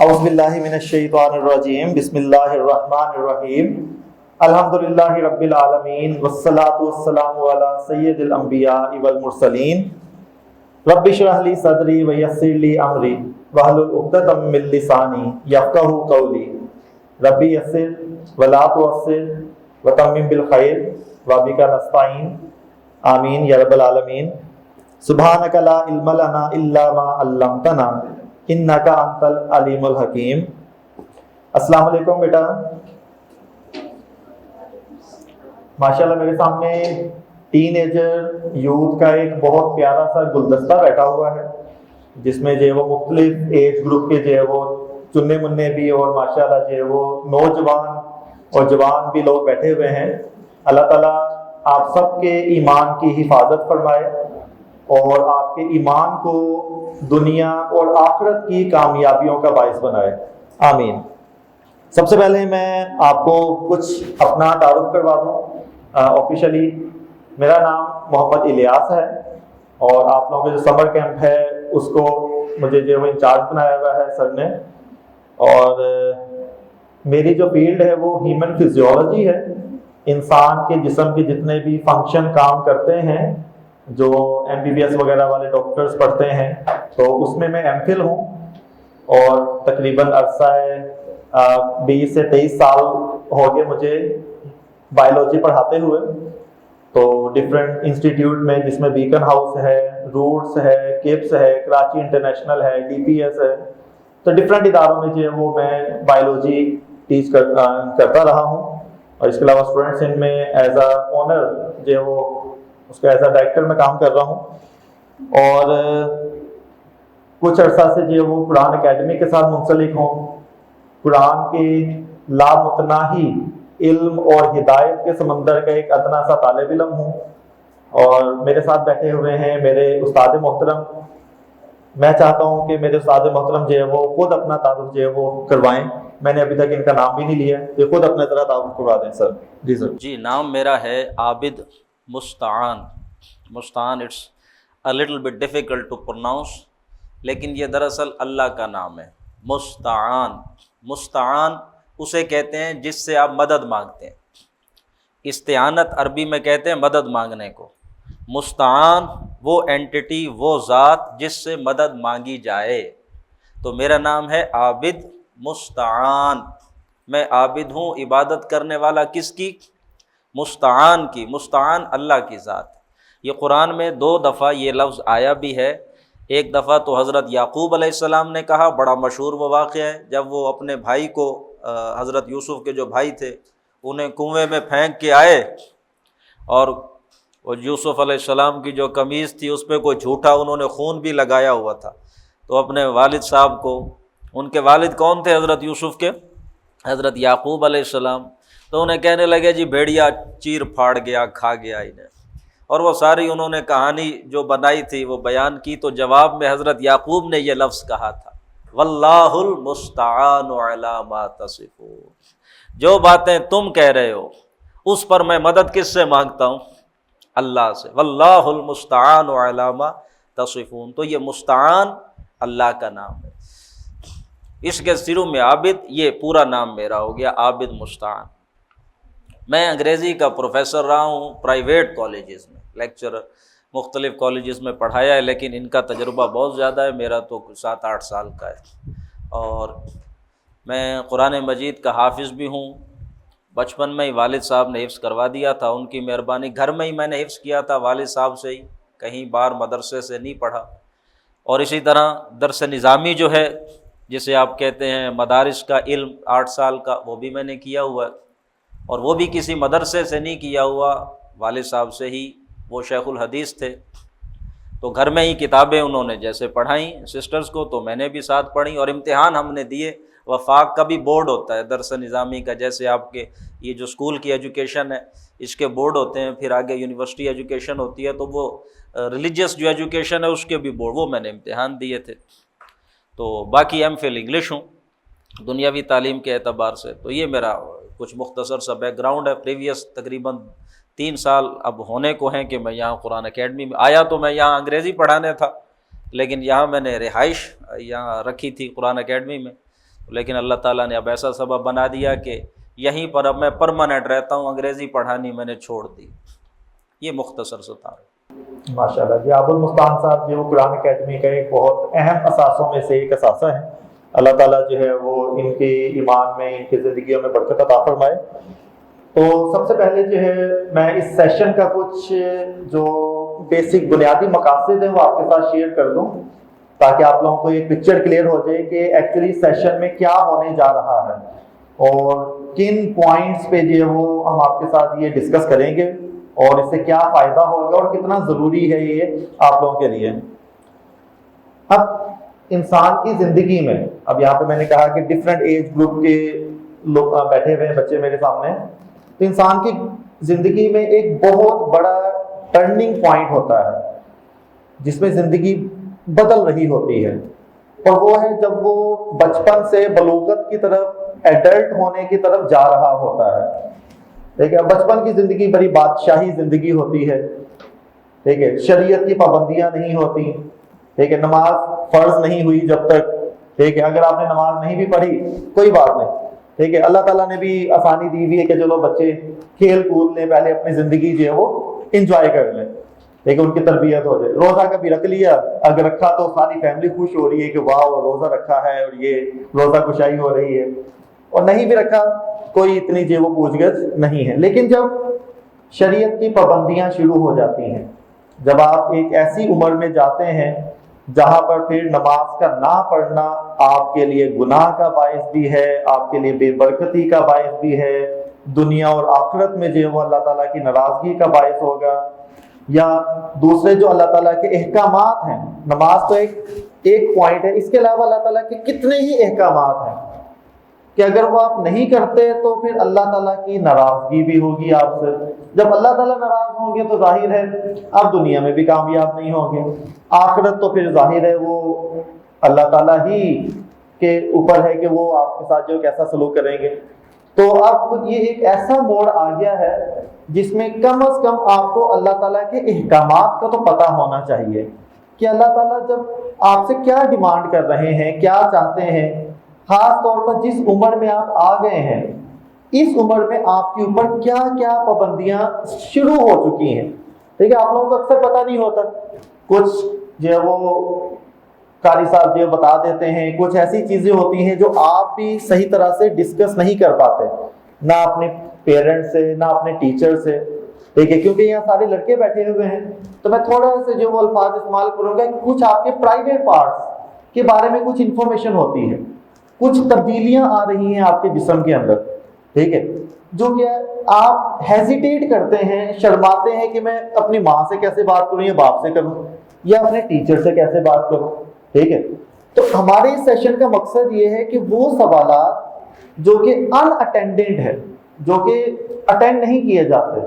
اعوذ باللہ من الشیطان الرجیم بسم اللہ الرحمن الرحیم الحمدللہ رب العالمین والصلاة والسلام علی سید الانبیاء والمرسلین رب اشرح لی صدری ویسر لی امری واحلل عقدۃ من لسانی یفقہوا قولی ربی یسر ولا تعسر وتمم بالخیر وبک نستعین آمین یا رب العالمین۔ سبحانک لا علم لنا الا ما علمتنا انک انت العلیم الحکیم۔ السلام علیکم بیٹا۔ ماشاءاللہ میرے سامنے ٹین ایجر یوتھ کا ایک بہت پیارا سا گلدستہ بیٹھا ہوا ہے، جس میں جو ہے وہ مختلف ایج گروپ کے جو ہے وہ چننے مننے بھی اور ماشاءاللہ جو ہے وہ نوجوان اور جوان بھی لوگ بیٹھے ہوئے ہیں۔ اللہ تعالیٰ آپ سب کے ایمان کی حفاظت فرمائے اور آپ کے ایمان کو دنیا اور آخرت کی کامیابیوں کا باعث بنائے، آمین۔ سب سے پہلے میں آپ کو کچھ اپنا تعارف کروا دوں آفیشلی۔ میرا نام محمد الیاس ہے اور آپ لوگوں کا جو سمر کیمپ ہے اس کو مجھے جو انچارج بنایا ہوا ہے سر نے، اور میری جو فیلڈ ہے وہ ہیومن فزیولوجی ہے۔ انسان کے جسم کے جتنے بھی فنکشن کام کرتے ہیں جو MBBS وغیرہ والے ڈاکٹرز پڑھتے ہیں، تو اس میں ایم فل ہوں اور تقریباً عرصہ 20 سے 23 سال ہو گئے مجھے بائیولوجی پڑھاتے ہوئے۔ تو ڈفرینٹ انسٹیٹیوٹ میں، جس میں بیکن ہاؤس ہے، روٹس ہے، کپس ہے، کراچی انٹرنیشنل ہے، DPS ہے، تو ڈفرینٹ اداروں میں جو ہے وہ میں بائیولوجی ٹیچ کرتا رہا ہوں، اور اس کے علاوہ اسٹوڈنٹس ان میں ایز اے اونر جو ہے وہ اس کا ایز اے ڈائریکٹر میں کام کر رہا ہوں، اور کچھ عرصہ سے جو ہے وہ قرآن اکیڈمی کے ساتھ منسلک ہوں۔ قرآن کے لامتناہی علم اور ہدایت کے سمندر کا ایک ادنا سا طالب علم ہوں، اور میرے ساتھ بیٹھے ہوئے ہیں میرے استاد محترم۔ میں چاہتا ہوں کہ میرے استاد محترم جو ہے وہ خود اپنا تعارف جو ہے وہ کروائیں۔ میں نے ابھی تک ان کا نام بھی نہیں لیا، تو خود اپنا ذرا تعارف کروا دیں سر۔ جی سر۔ جی، نام میرا ہے Abid Mustaan. Mustaan it's a little bit difficult to pronounce, لیکن یہ دراصل اللہ کا نام ہے۔ مستعان، مستعان اسے کہتے ہیں جس سے آپ مدد مانگتے ہیں۔ استعانت عربی میں کہتے ہیں مدد مانگنے کو۔ مستعان وہ اینٹی، وہ ذات جس سے مدد مانگی جائے۔ تو میرا نام ہے عابد مستعان۔ میں عابد ہوں، عبادت کرنے والا کس کی؟ مستعان کی۔ مستعان اللہ کی ذات۔ یہ قرآن میں 2 دفعہ یہ لفظ آیا بھی ہے۔ ایک دفعہ تو حضرت یعقوب علیہ السلام نے کہا، بڑا مشہور وہ واقعہ ہے، جب وہ اپنے بھائی کو، حضرت یوسف کے جو بھائی تھے، انہیں کنویں میں پھینک کے آئے، اور وہ یوسف علیہ السلام کی جو قمیض تھی اس پہ کوئی جھوٹا انہوں نے خون بھی لگایا ہوا تھا، تو اپنے والد صاحب کو، ان کے والد کون تھے حضرت یوسف کے؟ حضرت یعقوب علیہ السلام۔ تو انہیں کہنے لگے جی بھیڑیا چیر پھاڑ گیا، کھا گیا انہیں، اور وہ ساری انہوں نے کہانی جو بنائی تھی وہ بیان کی۔ تو جواب میں حضرت یعقوب نے یہ لفظ کہا تھا، واللہ المستعان علی ما تصفون۔ جو باتیں تم کہہ رہے ہو اس پر میں مدد کس سے مانگتا ہوں؟ اللہ سے۔ واللہ المستعان علی ما تصفون۔ تو یہ مستعان اللہ کا نام ہے۔ اس کے شروع میں عابد، یہ پورا نام میرا ہو گیا عابد مستعان۔ میں انگریزی کا پروفیسر رہا ہوں پرائیویٹ کالجز میں، لیکچرر، مختلف کالجز میں پڑھایا ہے، لیکن ان کا تجربہ بہت زیادہ ہے، میرا تو 7-8 سال کا ہے۔ اور میں قرآن مجید کا حافظ بھی ہوں۔ بچپن میں ہی والد صاحب نے حفظ کروا دیا تھا، ان کی مہربانی، گھر میں ہی میں نے حفظ کیا تھا والد صاحب سے ہی، کہیں باہر مدرسے سے نہیں پڑھا۔ اور اسی طرح درس نظامی جو ہے، جسے آپ کہتے ہیں مدارس کا علم 8 سال کا، وہ بھی میں نے کیا ہوا ہے، اور وہ بھی کسی مدرسے سے نہیں کیا ہوا، والد صاحب سے ہی۔ وہ شیخ الحدیث تھے، تو گھر میں ہی کتابیں انہوں نے جیسے پڑھائیں سسٹرز کو، تو میں نے بھی ساتھ پڑھی، اور امتحان ہم نے دیے۔ وفاق کا بھی بورڈ ہوتا ہے درس نظامی کا، جیسے آپ کے یہ جو اسکول کی ایجوکیشن ہے اس کے بورڈ ہوتے ہیں، پھر آگے یونیورسٹی ایجوکیشن ہوتی ہے، تو وہ ریلیجیس جو ایجوکیشن ہے اس کے بھی بورڈ، وہ میں نے امتحان دیے تھے۔ تو باقی ایم فل انگلش ہوں دنیاوی تعلیم کے اعتبار سے۔ تو یہ میرا کچھ مختصر سا بیک گراؤنڈ ہے۔ پریویس تقریباً 3 سال اب ہونے کو ہیں کہ میں یہاں قرآن اکیڈمی میں آیا، تو میں یہاں انگریزی پڑھانے تھا، لیکن یہاں میں نے رہائش یہاں رکھی تھی قرآن اکیڈمی میں، لیکن اللہ تعالیٰ نے اب ایسا سبب بنا دیا کہ یہیں پر اب میں پرماننٹ رہتا ہوں، انگریزی پڑھانی میں نے چھوڑ دی۔ یہ مختصر سا تعارف۔ ماشاء اللہ جی، عابد مستان صاحب جو قرآن اکیڈمی کا ایک بہت اہم اثاثوں میں سے ایک اثاثہ ہے، اللہ تعالیٰ جو ہے وہ ان کے ایمان میں، ان کی زندگیوں میں برکت عطا فرمائے۔ تو سب سے پہلے جو ہے میں اس سیشن کا کچھ جو بیسک بنیادی مقاصد ہیں وہ آپ کے ساتھ شیئر کر دوں، تاکہ آپ لوگوں کو ایک پکچر کلیئر ہو جائے کہ ایکچولی سیشن میں کیا ہونے جا رہا ہے اور کن پوائنٹس پہ جو ہے وہ ہم آپ کے ساتھ یہ ڈسکس کریں گے اور اس سے کیا فائدہ ہوگا اور کتنا ضروری ہے یہ آپ لوگوں کے لیے۔ اب انسان کی زندگی میں، اب یہاں پہ میں نے کہا کہ ڈفرینٹ ایج گروپ کے لوگ بیٹھے ہوئے ہیں، بچے میرے سامنے، تو انسان کی زندگی میں ایک بہت بڑا ٹرننگ پوائنٹ ہوتا ہے جس میں زندگی بدل رہی ہوتی ہے، اور وہ ہے جب وہ بچپن سے بلوغت کی طرف، ایڈلٹ ہونے کی طرف جا رہا ہوتا ہے۔ ٹھیک ہے، بچپن کی زندگی بڑی بادشاہی زندگی ہوتی ہے، ٹھیک ہے، شریعت کی پابندیاں نہیں ہوتی، ٹھیک ہے، نماز فرض نہیں ہوئی جب تک، ٹھیک ہے، اگر آپ نے نماز نہیں بھی پڑھی کوئی بات نہیں، ٹھیک ہے، اللہ تعالیٰ نے بھی آسانی دی ہوئی ہے کہ چلو بچے کھیل کود لیں، پہلے اپنی زندگی جو ہے وہ انجوائے کر لیں، ٹھیک ہے، ان کی تربیت ہو جائے۔ روزہ کبھی رکھ لیا، اگر رکھا تو ساری فیملی خوش ہو رہی ہے کہ واہ روزہ رکھا ہے اور یہ روزہ کشائی ہو رہی ہے، اور نہیں بھی رکھا کوئی اتنی جو وہ پوچھ گچھ نہیں ہے۔ لیکن جب شریعت کی پابندیاں شروع ہو جاتی ہیں، جب آپ ایک ایسی عمر میں جاتے ہیں جہاں پر پھر نماز کا نہ پڑھنا آپ کے لیے گناہ کا باعث بھی ہے، آپ کے لیے بے برکتی کا باعث بھی ہے، دنیا اور آخرت میں جو وہ اللہ تعالیٰ کی ناراضگی کا باعث ہوگا، یا دوسرے جو اللہ تعالیٰ کے احکامات ہیں، نماز تو ایک پوائنٹ ہے، اس کے علاوہ اللہ تعالیٰ کے کتنے ہی احکامات ہیں کہ اگر وہ آپ نہیں کرتے تو پھر اللہ تعالیٰ کی ناراضگی بھی ہوگی آپ سے۔ جب اللہ تعالیٰ ناراض ہوں گے تو ظاہر ہے آپ دنیا میں بھی کامیاب نہیں ہوں گے، آخرت تو پھر ظاہر ہے وہ اللہ تعالیٰ ہی کے اوپر ہے کہ وہ آپ کے ساتھ جو کیسا سلوک کریں گے۔ تو اب یہ ایک ایسا موڑ آ گیا ہے جس میں کم از کم آپ کو اللہ تعالیٰ کے احکامات کا تو پتہ ہونا چاہیے کہ اللہ تعالیٰ جب آپ سے کیا ڈیمانڈ کر رہے ہیں، کیا چاہتے ہیں، خاص طور پر جس عمر میں آپ آ گئے ہیں، اس عمر میں آپ کے اوپر کیا کیا پابندیاں شروع ہو چکی ہیں۔ ٹھیک ہے، آپ لوگوں کو اکثر پتہ نہیں ہوتا، کچھ جو ہے وہ قاری صاحب جو بتا دیتے ہیں، کچھ ایسی چیزیں ہوتی ہیں جو آپ بھی صحیح طرح سے ڈسکس نہیں کر پاتے، نہ اپنے پیرنٹ سے، نہ اپنے ٹیچر سے، ٹھیک ہے، کیونکہ یہاں سارے لڑکے بیٹھے ہوئے ہیں تو میں تھوڑا سے جو وہ الفاظ استعمال کروں گا، کچھ آپ کے پرائیویٹ پارٹس کے بارے میں کچھ انفارمیشن ہوتی ہے، کچھ تبدیلیاں آ رہی ہیں آپ کے جسم کے اندر، ٹھیک ہے، جو کہ آپ ہیزیٹیٹ کرتے ہیں، شرماتے ہیں کہ میں اپنی ماں سے کیسے بات کروں یا باپ سے کروں یا اپنے ٹیچر سے کیسے بات کروں، ٹھیک ہے۔ تو ہمارے اس سیشن کا مقصد یہ ہے کہ وہ سوالات جو کہ ان اٹینڈنٹ ہے، جو کہ اٹینڈ نہیں کیے جاتے،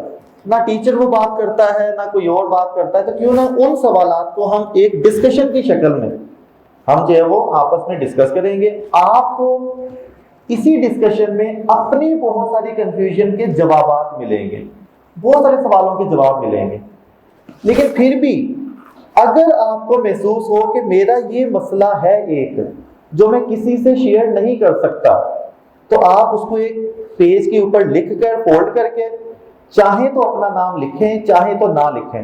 نہ ٹیچر وہ بات کرتا ہے نہ کوئی اور بات کرتا ہے، تو کیوں نہ ان سوالات کو ہم ایک ڈسکشن کی شکل میں ہم جو ہے وہ آپس میں ڈسکس کریں گے۔ آپ کو اسی ڈسکشن میں اپنی بہت ساری کنفیوژن کے جوابات ملیں گے، بہت سارے سوالوں کے جواب ملیں گے، لیکن پھر بھی اگر آپ کو محسوس ہو کہ میرا یہ مسئلہ ہے ایک جو میں کسی سے شیئر نہیں کر سکتا، تو آپ اس کو ایک پیج کے اوپر لکھ کر فولڈ کر کے چاہیں تو اپنا نام لکھیں، چاہیں تو نہ لکھیں،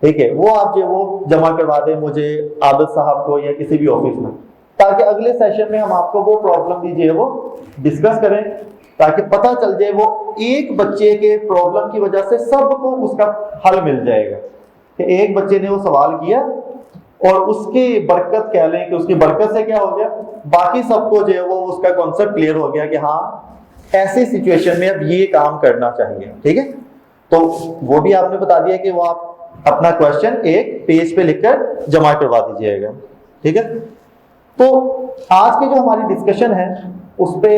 ٹھیک ہے، وہ آپ جو وہ جمع کروا دیں مجھے، عابد صاحب کو یا کسی بھی آفس میں، تاکہ اگلے سیشن میں ہم آپ کو وہ پرابلم دیجیے وہ ڈسکس کریں، تاکہ پتہ چل جائے وہ ایک بچے کے پرابلم کی وجہ سے سب کو اس کا حل مل جائے گا، کہ ایک بچے نے وہ سوال کیا اور اس کی برکت کہہ لیں کہ اس کی برکت سے کیا ہو گیا، باقی سب کو جو ہے وہ اس کا کانسیپٹ کلیئر ہو گیا کہ ہاں ایسی سچویشن میں اب یہ کام کرنا چاہیے، ٹھیک ہے۔ تو وہ بھی آپ نے بتا دیا کہ وہ آپ اپنا کوشچن ایک پیج پہ لکھ کر جمع کروا دیجیے گا، ٹھیک ہے۔ تو آج کی جو ہماری ڈسکشن ہے اس پہ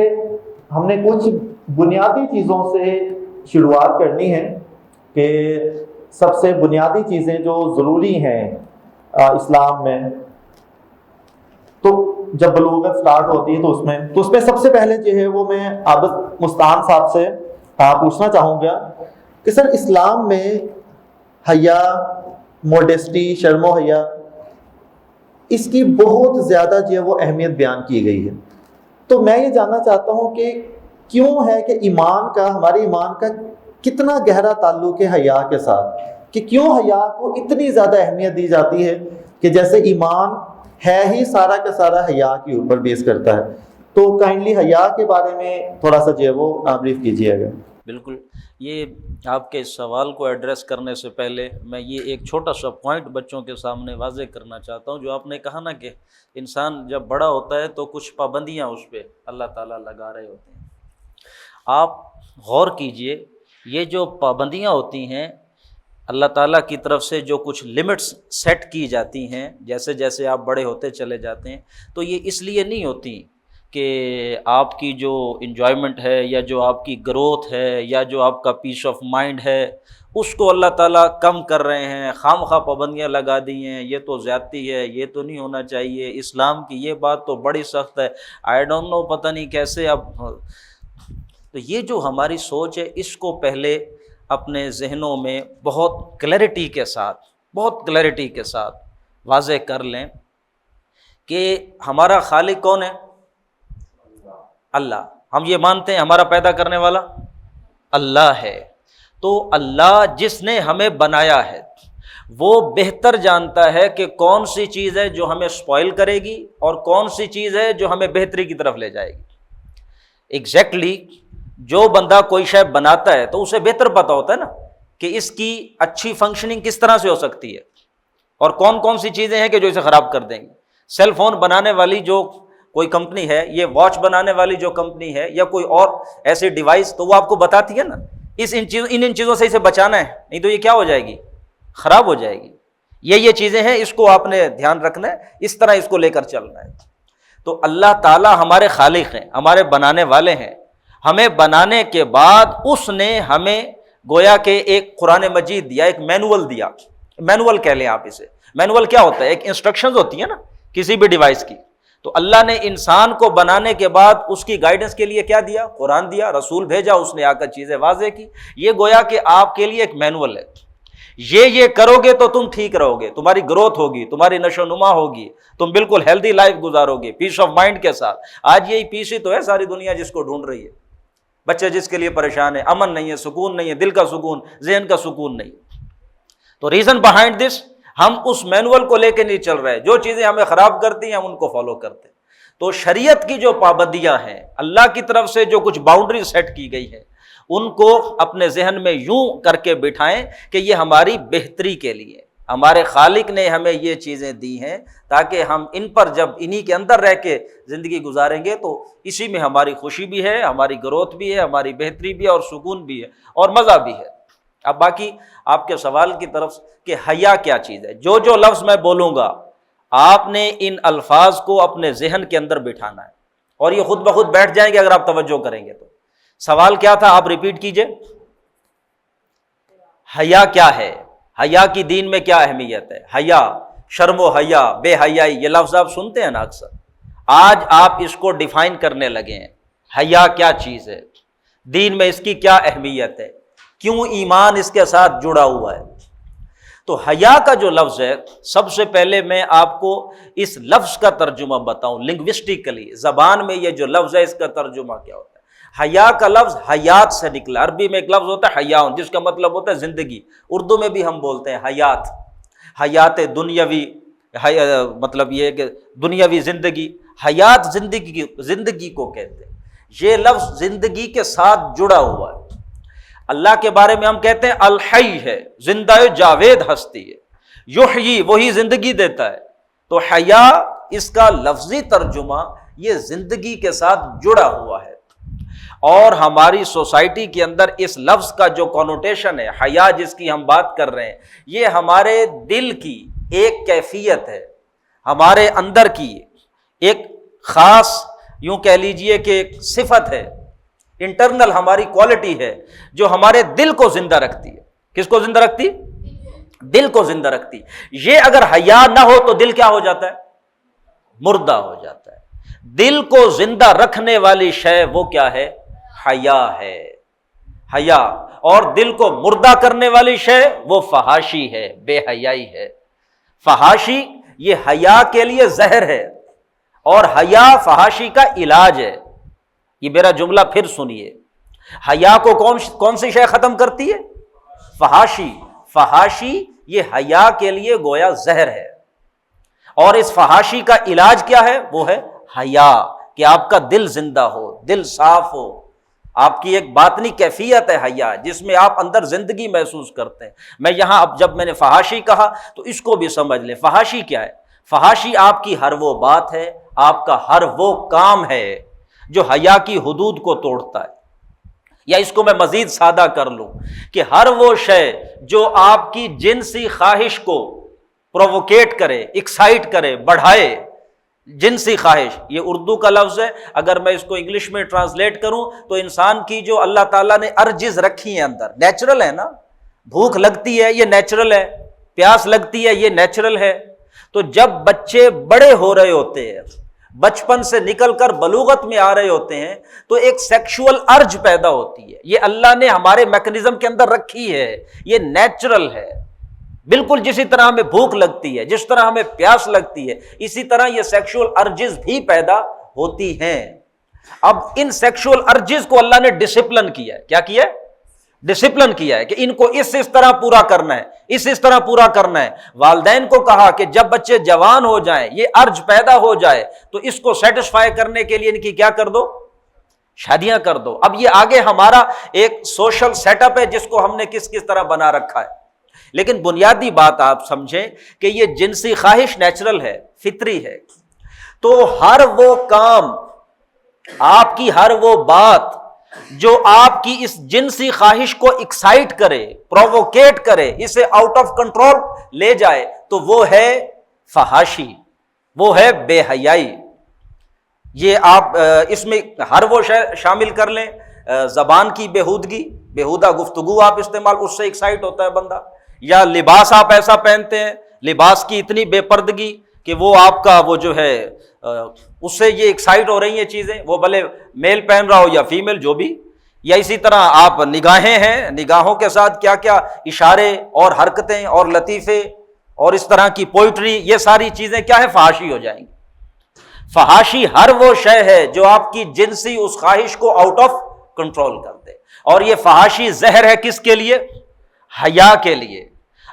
ہم نے کچھ بنیادی چیزوں سے شروعات کرنی ہے، کہ سب سے بنیادی چیزیں جو ضروری ہیں اسلام میں، تو جب بلوغت سٹارٹ ہوتی ہے تو اس میں سب سے پہلے جو ہے وہ میں عابد مستان صاحب سے پوچھنا چاہوں گا کہ سر اسلام میں حیا، موڈیسٹی، شرم و حیا، اس کی بہت زیادہ جو ہے وہ اہمیت بیان کی گئی ہے، تو میں یہ جاننا چاہتا ہوں کہ کیوں ہے کہ ہمارے ایمان کا کتنا گہرا تعلق ہے حیا کے ساتھ، کہ کیوں حیا کو اتنی زیادہ اہمیت دی جاتی ہے، کہ جیسے ایمان ہے ہی سارا کا سارا حیا کے اوپر بیس کرتا ہے۔ تو کائنڈلی حیا کے بارے میں تھوڑا سا جو ہے وہ بریف کیجیے گا۔ بالکل، یہ آپ کے اس سوال کو ایڈریس کرنے سے پہلے میں یہ ایک چھوٹا سا پوائنٹ بچوں کے سامنے واضح کرنا چاہتا ہوں۔ جو آپ نے کہا نا کہ انسان جب بڑا ہوتا ہے تو کچھ پابندیاں اس پہ اللہ تعالیٰ لگا رہے ہوتے ہیں۔ آپ غور کیجئے، یہ جو پابندیاں ہوتی ہیں اللہ تعالیٰ کی طرف سے، جو کچھ لمٹس سیٹ کی جاتی ہیں جیسے جیسے آپ بڑے ہوتے چلے جاتے ہیں، تو یہ اس لیے نہیں ہوتی کہ آپ کی جو انجوائمنٹ ہے یا جو آپ کی گروتھ ہے یا جو آپ کا پیس آف مائنڈ ہے اس کو اللہ تعالیٰ کم کر رہے ہیں، خام خواہ پابندیاں لگا دی ہیں، یہ تو زیادتی ہے، یہ تو نہیں ہونا چاہیے، اسلام کی یہ بات تو بڑی سخت ہے، آئی ڈونٹ نو پتہ نہیں کیسے اب۔ تو یہ جو ہماری سوچ ہے اس کو پہلے اپنے ذہنوں میں بہت کلیئرٹی کے ساتھ واضح کر لیں کہ ہمارا خالق کون ہے؟ اللہ۔ ہم یہ مانتے ہیں ہمارا پیدا کرنے والا اللہ ہے۔ تو اللہ جس نے ہمیں بنایا ہے وہ بہتر جانتا ہے کہ کون سی چیز ہے جو ہمیں سپوائل کرے گی اور کون سی چیز ہے جو ہمیں بہتری کی طرف لے جائے گی۔ ایگزیکٹلی جو بندہ کوئی شے بناتا ہے تو اسے بہتر پتہ ہوتا ہے نا کہ اس کی اچھی فنکشننگ کس طرح سے ہو سکتی ہے اور کون کون سی چیزیں ہیں کہ جو اسے خراب کر دیں گی۔ سیل فون بنانے والی جو کوئی کمپنی ہے، یہ واچ بنانے والی جو کمپنی ہے یا کوئی اور ایسی ڈیوائس، تو وہ آپ کو بتاتی ہے نا ان چیزوں سے اسے بچانا ہے، نہیں تو یہ کیا ہو جائے گی؟ خراب ہو جائے گی۔ یہ چیزیں ہیں، اس کو آپ نے دھیان رکھنا ہے، اس طرح اس کو لے کر چلنا ہے۔ تو اللہ تعالیٰ ہمارے خالق ہیں، ہمارے بنانے والے ہیں۔ ہمیں بنانے کے بعد اس نے ہمیں گویا کہ ایک قرآن مجید دیا، ایک مینول دیا۔ مینول کہہ لیں آپ اسے۔ مینول کیا ہوتا ہے؟ ایک انسٹرکشنز ہوتی ہیں نا کسی بھی ڈیوائس کی۔ تو اللہ نے انسان کو بنانے کے بعد اس کی گائیڈنس کے لیے کیا دیا؟ قرآن دیا، رسول بھیجا، اس نے آ کر چیزیں واضح کی۔ یہ گویا کہ آپ کے لیے ایک مینول ہے، یہ کرو گے تو تم ٹھیک رہو گے، تمہاری گروتھ ہوگی، تمہاری نشو و نما ہوگی، تم بالکل ہیلدی لائف گزارو گے پیس آف مائنڈ کے ساتھ۔ آج یہی پیس ہی تو ہے ساری دنیا جس کو ڈھونڈ رہی ہے، بچے جس کے لیے پریشان ہے، امن نہیں ہے، سکون نہیں ہے، دل کا سکون، ذہن کا سکون نہیں۔ تو ریزن بہائنڈ دس، ہم اس مینول کو لے کے نہیں چل رہے، جو چیزیں ہمیں خراب کرتی ہیں ہم ان کو فالو کرتے ہیں۔ تو شریعت کی جو پابندیاں ہیں، اللہ کی طرف سے جو کچھ باؤنڈری سیٹ کی گئی ہے، ان کو اپنے ذہن میں یوں کر کے بٹھائیں کہ یہ ہماری بہتری کے لیے، ہمارے خالق نے ہمیں یہ چیزیں دی ہیں تاکہ ہم ان پر جب انہی کے اندر رہ کے زندگی گزاریں گے تو اسی میں ہماری خوشی بھی ہے، ہماری گروتھ بھی ہے، ہماری بہتری بھی ہے اور سکون بھی ہے اور مزہ بھی ہے۔ اب باقی آپ کے سوال کی طرف کہ حیا کیا چیز ہے، جو لفظ میں بولوں گا آپ نے ان الفاظ کو اپنے ذہن کے اندر بٹھانا ہے اور یہ خود بخود بیٹھ جائیں گے اگر آپ توجہ کریں گے تو۔ سوال کیا تھا؟ آپ ریپیٹ کیجئے۔ حیا کیا ہے؟ حیا کی دین میں کیا اہمیت ہے؟ حیا، شرم و حیا، بے حیائی، یہ لفظ آپ سنتے ہیں نا اکثر۔ آج آپ اس کو ڈیفائن کرنے لگے ہیں، حیا کیا چیز ہے، دین میں اس کی کیا اہمیت ہے، کیوں ایمان اس کے ساتھ جڑا ہوا ہے۔ تو حیا کا جو لفظ ہے، سب سے پہلے میں آپ کو اس لفظ کا ترجمہ بتاؤں لنگوسٹکلی، زبان میں یہ جو لفظ ہے اس کا ترجمہ کیا ہوتا ہے۔ حیا کا لفظ حیات سے نکلا۔ عربی میں ایک لفظ ہوتا ہے حیاؤن، جس کا مطلب ہوتا ہے زندگی۔ اردو میں بھی ہم بولتے ہیں حیات، حیات دنیاوی، مطلب یہ کہ دنیاوی زندگی، حیات زندگی کو کہتے ہیں۔ یہ لفظ زندگی کے ساتھ جڑا ہوا ہے۔ اللہ کے بارے میں ہم کہتے ہیں الحی ہے، زندہ جاوید ہستی ہے، یحیی وہی زندگی دیتا ہے۔ تو حیا اس کا لفظی ترجمہ یہ زندگی کے ساتھ جڑا ہوا ہے۔ اور ہماری سوسائٹی کے اندر اس لفظ کا جو کونوٹیشن ہے، حیا جس کی ہم بات کر رہے ہیں، یہ ہمارے دل کی ایک کیفیت ہے، ہمارے اندر کی ایک خاص یوں کہہ لیجئے کہ ایک صفت ہے، انٹرنل ہماری کوالٹی ہے جو ہمارے دل کو زندہ رکھتی ہے۔ کس کو زندہ رکھتی؟ دل کو زندہ رکھتی۔ یہ اگر حیا نہ ہو تو دل کیا ہو جاتا ہے؟ مردہ ہو جاتا ہے۔ دل کو زندہ رکھنے والی شے وہ کیا ہے؟ حیا ہے۔ حیا۔ اور دل کو مردہ کرنے والی شے وہ فحاشی ہے، بے حیائی ہے۔ فحاشی یہ حیا کے لیے زہر ہے، اور حیا فحاشی کا علاج ہے. یہ میرا جملہ پھر سنیے، حیا کو کون سی شے ختم کرتی ہے؟ فحاشی. فحاشی یہ حیا کے لیے گویا زہر ہے، اور اس فحاشی کا علاج کیا ہے؟ وہ ہے حیا، کہ آپ کا دل زندہ ہو، دل صاف ہو. آپ کی ایک باطنی کیفیت ہے حیا، جس میں آپ اندر زندگی محسوس کرتے ہیں. میں یہاں اب جب میں نے فحاشی کہا تو اس کو بھی سمجھ لیں. فحاشی کیا ہے؟ فحاشی آپ کی ہر وہ بات ہے، آپ کا ہر وہ کام ہے جو حیا کی حدود کو توڑتا ہے. یا اس کو میں مزید سادہ کر لوں کہ ہر وہ شے جو آپ کی جنسی خواہش کو پرووکیٹ کرے، ایکسائٹ کرے، بڑھائے. جنسی خواہش یہ اردو کا لفظ ہے، اگر میں اس کو انگلش میں ٹرانسلیٹ کروں تو انسان کی جو اللہ تعالیٰ نے ارجز رکھی ہیں اندر، نیچرل ہے نا، بھوک لگتی ہے یہ نیچرل ہے، پیاس لگتی ہے یہ نیچرل ہے. تو جب بچے بڑے ہو رہے ہوتے ہیں، بچپن سے نکل کر بلوغت میں آ رہے ہوتے ہیں، تو ایک سیکشول ارج پیدا ہوتی ہے. یہ اللہ نے ہمارے میکنزم کے اندر رکھی ہے، یہ نیچرل ہے. بالکل جسی طرح ہمیں بھوک لگتی ہے، جس طرح ہمیں پیاس لگتی ہے، اسی طرح یہ سیکشول ارجز بھی پیدا ہوتی ہیں. اب ان سیکشول ارجز کو اللہ نے ڈسپلن کیا ہے. کیا کیا ہے؟ ڈسپلن کیا ہے کہ ان کو اس طرح پورا کرنا ہے، اس طرح پورا کرنا ہے. والدین کو کہا کہ جب بچے جوان ہو جائیں، یہ ارج پیدا ہو جائے، تو اس کو سیٹسفائی کرنے کے لیے ان کی کیا کر دو؟ شادیاں کر دو. اب یہ آگے ہمارا ایک سوشل سیٹ اپ ہے جس کو ہم نے کس طرح بنا رکھا ہے. لیکن بنیادی بات آپ سمجھیں کہ یہ جنسی خواہش نیچرل ہے، فطری ہے. تو ہر وہ کام، آپ کی ہر وہ بات جو آپ کی اس جنسی خواہش کو ایکسائٹ کرے، پرووکیٹ کرے، اسے آؤٹ آف کنٹرول لے جائے، تو وہ ہے فحاشی، وہ ہے بے حیائی. یہ آپ اس میں ہر وہ شامل کر لیں. زبان کی بےہودگی، بےہودہ گفتگو آپ استعمال، اس سے ایکسائٹ ہوتا ہے بندہ. یا لباس آپ ایسا پہنتے ہیں، لباس کی اتنی بے پردگی کہ وہ آپ کا وہ جو ہے اس سے یہ ایکسائٹ ہو رہی ہیں چیزیں، وہ بھلے میل پہن رہا ہو یا فیمیل جو بھی. یا اسی طرح آپ نگاہیں ہیں، نگاہوں کے ساتھ کیا کیا اشارے اور حرکتیں اور لطیفے اور اس طرح کی پوئٹری، یہ ساری چیزیں کیا ہے؟ فحاشی ہو جائیں گی. فحاشی ہر وہ شے ہے جو آپ کی جنسی اس خواہش کو آؤٹ آف کنٹرول کر دے. اور یہ فحاشی زہر ہے کس کے لیے؟ حیا کے لیے.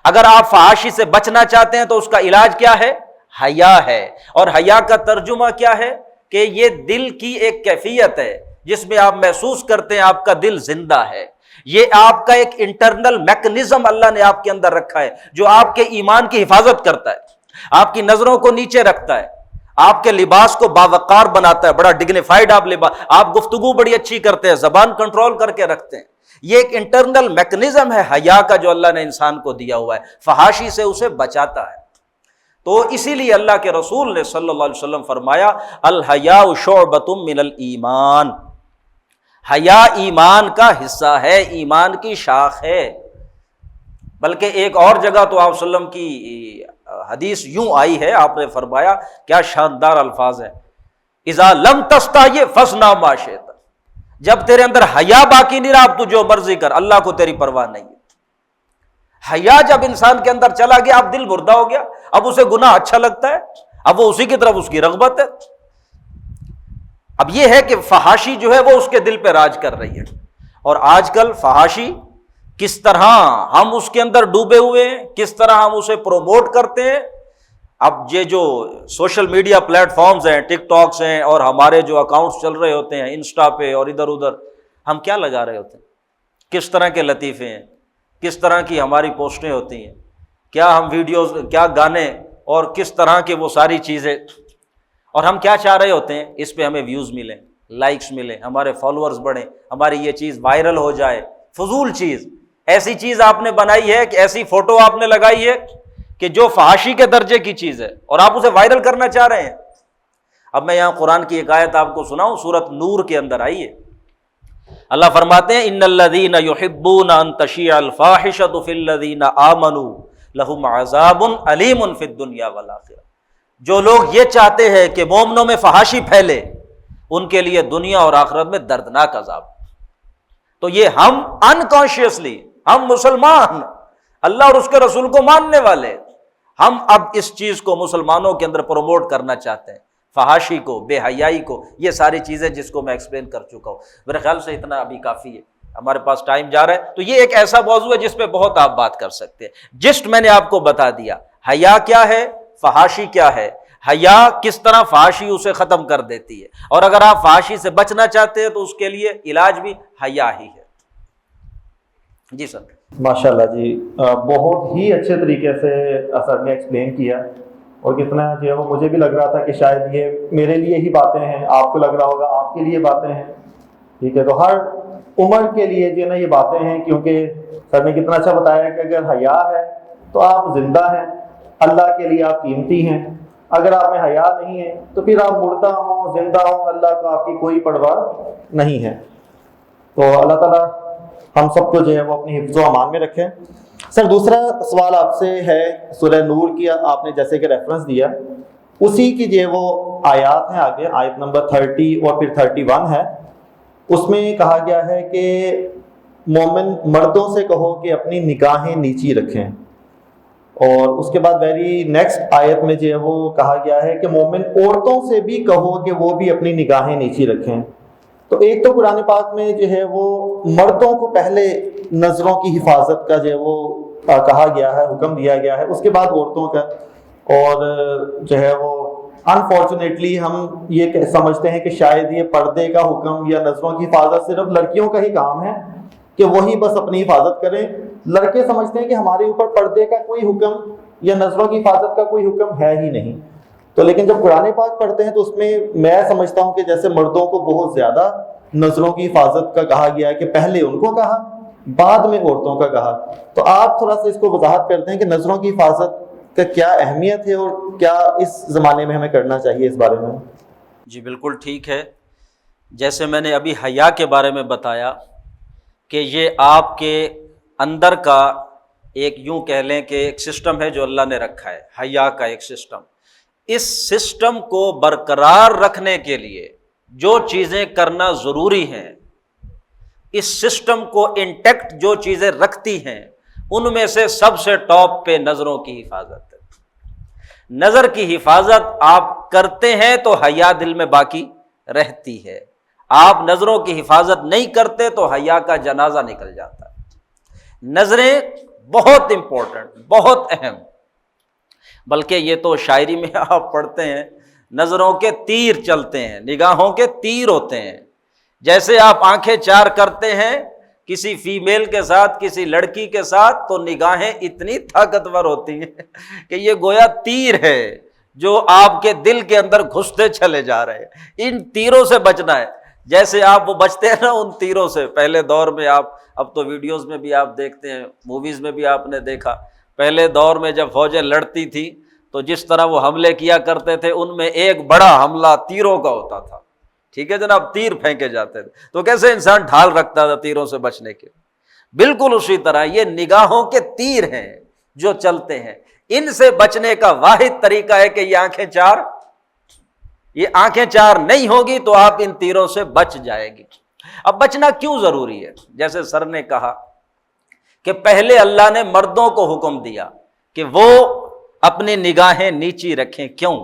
اگر آپ فحاشی سے بچنا چاہتے ہیں تو اس کا علاج کیا ہے؟ حیا ہے. اور حیا کا ترجمہ کیا ہے؟ کہ یہ دل کی ایک کیفیت ہے جس میں آپ محسوس کرتے ہیں آپ کا دل زندہ ہے. یہ آپ کا ایک انٹرنل میکنزم اللہ نے آپ کے اندر رکھا ہے جو آپ کے ایمان کی حفاظت کرتا ہے، آپ کی نظروں کو نیچے رکھتا ہے، آپ کے لباس کو باوقار بناتا ہے، بڑا ڈگنیفائڈ آپ لباس، آپ گفتگو بڑی اچھی کرتے ہیں، زبان کنٹرول کر کے رکھتے ہیں. یہ ایک انٹرنل میکنزم ہے حیا کا جو اللہ نے انسان کو دیا ہوا ہے، فحاشی سے اسے بچاتا ہے. تو اسی لیے اللہ کے رسول نے صلی اللہ علیہ وسلم فرمایا الحیاء شعبۃ من الایمان، حیا ایمان کا حصہ ہے، ایمان کی شاخ ہے. بلکہ ایک اور جگہ تو آپ وسلم کی حدیث یوں آئی ہے، آپ نے فرمایا، کیا شاندار الفاظ ہیں، اذا لم تستحی فاصنع ما شئت، جب تیرے اندر حیا باقی نہیں رہا اب تو جو مرضی کر، اللہ کو تیری پرواہ نہیں ہے. حیا جب انسان کے اندر چلا گیا، اب دل مردہ ہو گیا، اب اسے گناہ اچھا لگتا ہے، اب وہ اسی کی طرف اس کی رغبت ہے. اب یہ ہے کہ فحاشی جو ہے وہ اس کے دل پہ راج کر رہی ہے. اور آج کل فحاشی کس طرح ہم اس کے اندر ڈوبے ہوئے ہیں، کس طرح ہم اسے پروموٹ کرتے ہیں. اب یہ جو سوشل میڈیا پلیٹ فارمز ہیں، ٹک ٹاکس ہیں، اور ہمارے جو اکاؤنٹس چل رہے ہوتے ہیں انسٹا پہ اور ادھر ادھر، ہم کیا لگا رہے ہوتے ہیں، کس طرح کے لطیفے ہیں، کس طرح کی ہماری پوسٹیں ہوتی ہیں، کیا ہم ویڈیوز، کیا گانے اور کس طرح کے وہ ساری چیزیں. اور ہم کیا چاہ رہے ہوتے ہیں؟ اس پہ ہمیں ویوز ملیں، لائکس ملیں، ہمارے فالوورز بڑھیں، ہماری یہ چیز وائرل ہو جائے. فضول چیز، ایسی چیز آپ نے بنائی ہے کہ ایسی فوٹو آپ نے لگائی ہے کہ جو فحاشی کے درجے کی چیز ہے اور آپ اسے وائرل کرنا چاہ رہے ہیں. اب میں یہاں قرآن کی ایک آیت آپ کو سناؤں، سورۃ نور کے اندر آئی ہے. اللہ فرماتے ہیں ان الذین یحبون ان تشیع الفاحشۃ فی الذین آمنوا لہم عذاب علیم فی الدنیا والآخرہ. جو لوگ یہ چاہتے ہیں کہ مومنوں میں فحاشی پھیلے، ان کے لیے دنیا اور آخرت میں دردناک عذاب. تو یہ ہم انکانشیسلی، ہم مسلمان، اللہ اور اس کے رسول کو ماننے والے، ہم اب اس چیز کو مسلمانوں کے اندر پروموٹ کرنا چاہتے ہیں. فحاشی کو، بے حیائی کو، یہ ساری چیزیں جس کو میں ایکسپلین کر چکا ہوں۔ میرے خیال سے اتنا ابھی کافی ہے، ہمارے پاس ٹائم جا رہا ہے، تو یہ ایک ایسا موضوع ہے جس پہ بہت آپ بات کر سکتے ہیں۔ جسٹ میں نے آپ کو بتا دیا حیا کیا ہے، فحاشی کیا ہے، حیا کس طرح فحاشی اسے ختم کر دیتی ہے، اور اگر آپ فحاشی سے بچنا چاہتے ہیں تو اس کے لیے علاج بھی حیا ہی ہے۔ جی سر۔ ماشاءاللہ جی، بہت ہی اچھے طریقے سے سر نے ایکسپلین کیا، اور کتنا جو ہے وہ مجھے بھی لگ رہا تھا کہ شاید یہ میرے لیے ہی باتیں ہیں، آپ کو لگ رہا ہوگا آپ کے لیے باتیں ہیں، ٹھیک ہے۔ تو ہر عمر کے لیے جو ہے نا یہ باتیں ہیں، کیونکہ سر نے کتنا اچھا بتایا کہ اگر حیا ہے تو آپ زندہ ہیں، اللہ کے لیے آپ قیمتی ہیں۔ اگر آپ میں حیا نہیں ہے تو پھر آپ مردہ ہوں زندہ ہوں، اللہ کو آپ کی کوئی پرواہ نہیں ہے۔ تو اللہ تعالیٰ ہم سب کو جو ہے وہ اپنی حفظ و امان میں رکھیں۔ سر دوسرا سوال آپ سے ہے، سورہ نور کی آپ نے جیسے کہ ریفرنس دیا، اسی کی جو ہے وہ آیات ہیں، آگے آیت نمبر 30 اور پھر 31 ہے، اس میں کہا گیا ہے کہ مومن مردوں سے کہو کہ اپنی نگاہیں نیچی رکھیں، اور اس کے بعد ویری نیکسٹ آیت میں جو ہے وہ کہا گیا ہے کہ مومن عورتوں سے بھی کہو کہ وہ بھی اپنی نگاہیں نیچی رکھیں۔ تو ایک تو قرآن پاک میں جو ہے وہ مردوں کو پہلے نظروں کی حفاظت کا جو ہے وہ کہا گیا ہے، حکم دیا گیا ہے، اس کے بعد عورتوں کا، اور جو ہے وہ انفارچونیٹلی ہم یہ سمجھتے ہیں کہ شاید یہ پردے کا حکم یا نظروں کی حفاظت صرف لڑکیوں کا ہی کام ہے کہ وہی بس اپنی حفاظت کریں۔ لڑکے سمجھتے ہیں کہ ہمارے اوپر پردے کا کوئی حکم یا نظروں کی حفاظت کا کوئی حکم ہے ہی نہیں۔ تو لیکن جب قرآن پاک پڑھتے ہیں تو اس میں میں سمجھتا ہوں کہ جیسے مردوں کو بہت زیادہ نظروں کی حفاظت کا کہا گیا ہے کہ پہلے ان کو کہا بعد میں عورتوں کا کہا۔ تو آپ تھوڑا سا اس کو وضاحت کرتے ہیں کہ نظروں کی حفاظت کا کیا اہمیت ہے اور کیا اس زمانے میں ہمیں کرنا چاہیے اس بارے میں؟ جی بالکل ٹھیک ہے، جیسے میں نے ابھی حیا کے بارے میں بتایا کہ یہ آپ کے اندر کا ایک یوں کہہ لیں کہ ایک سسٹم ہے جو اللہ نے رکھا ہے، حیا کا ایک سسٹم۔ اس سسٹم کو برقرار رکھنے کے لیے جو چیزیں کرنا ضروری ہیں، اس سسٹم کو انٹیکٹ جو چیزیں رکھتی ہیں، ان میں سے سب سے ٹاپ پہ نظروں کی حفاظت ہے۔ نظر کی حفاظت آپ کرتے ہیں تو حیا دل میں باقی رہتی ہے، آپ نظروں کی حفاظت نہیں کرتے تو حیا کا جنازہ نکل جاتا ہے۔ نظریں بہت امپورٹنٹ، بہت اہم، بلکہ یہ تو شاعری میں آپ پڑھتے ہیں نظروں کے تیر چلتے ہیں، نگاہوں کے تیر ہوتے ہیں۔ جیسے آپ آنکھیں چار کرتے ہیں کسی فیمیل کے ساتھ، کسی لڑکی کے ساتھ، تو نگاہیں اتنی طاقتور ہوتی ہیں کہ یہ گویا تیر ہے جو آپ کے دل کے اندر گھستے چلے جا رہے ہیں۔ ان تیروں سے بچنا ہے، جیسے آپ وہ بچتے ہیں نا ان تیروں سے۔ پہلے دور میں آپ، اب تو ویڈیوز میں بھی آپ دیکھتے ہیں، موویز میں بھی آپ نے دیکھا، پہلے دور میں جب فوجیں لڑتی تھی تو جس طرح وہ حملے کیا کرتے تھے، ان میں ایک بڑا حملہ تیروں کا ہوتا تھا، ٹھیک ہے جناب، تیر پھینکے جاتے تھے، تو کیسے انسان ڈھال رکھتا تھا تیروں سے بچنے کے۔ بالکل اسی طرح یہ نگاہوں کے تیر ہیں جو چلتے ہیں، ان سے بچنے کا واحد طریقہ ہے کہ یہ آنکھیں چار نہیں ہوگی تو آپ ان تیروں سے بچ جائے گی۔ اب بچنا کیوں ضروری ہے؟ جیسے سر نے کہا کہ پہلے اللہ نے مردوں کو حکم دیا کہ وہ اپنی نگاہیں نیچی رکھیں۔ کیوں؟